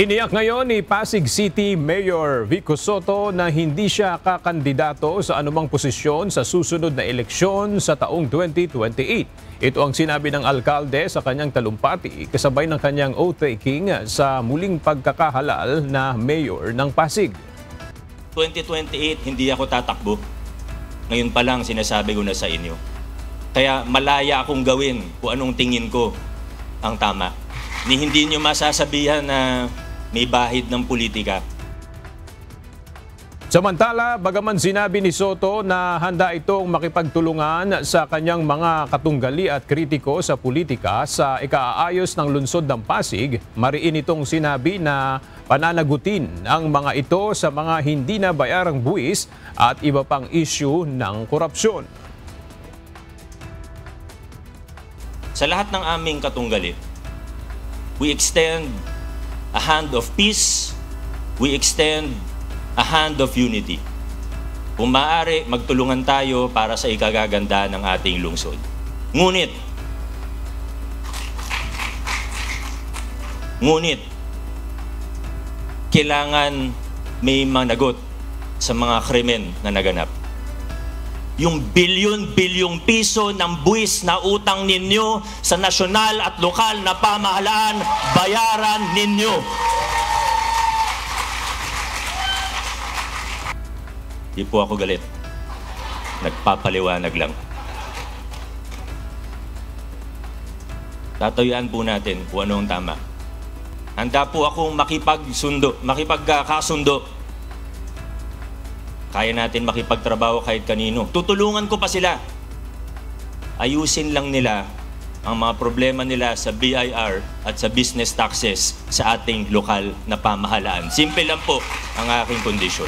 Tiniyak ngayon ni Pasig City Mayor Vico Sotto na hindi siya kakandidato sa anumang posisyon sa susunod na eleksyon sa taong 2028. Ito ang sinabi ng alkalde sa kanyang talumpati kasabay ng kanyang oath-taking sa muling pagkakahalal na mayor ng Pasig. 2028, hindi ako tatakbo. Ngayon pa lang sinasabi ko na sa inyo. Kaya malaya akong gawin kung anong tingin ko ang tama. Hindi nyo masasabihan na may bahid ng politika. Samantala, bagaman sinabi ni Sotto na handa itong makipagtulungan sa kanyang mga katunggali at kritiko sa politika sa ikaaayos ng lungsod ng Pasig, mariin itong sinabi na pananagutin ang mga ito sa mga hindi na bayarang buwis at iba pang issue ng korupsyon. Sa lahat ng aming katunggali, we extend a hand of peace, we extend a hand of unity. Kung maaari, magtulungan tayo para sa ikagaganda ng ating lungsod. Ngunit, kailangan may managot sa mga krimen na naganap. Yung bilyon-bilyong piso ng buwis na utang ninyo sa nasyonal at lokal na pamahalaan, bayaran ninyo. Di po ako galit. Nagpapaliwanag lang. Tatayuan po natin kung ano ang tama. Handa po akong makipagkasundo. Kaya natin makipagtrabaho kahit kanino. Tutulungan ko pa sila. Ayusin lang nila ang mga problema nila sa BIR at sa business taxes sa ating lokal na pamahalaan. Simple lang po ang aking kondisyon.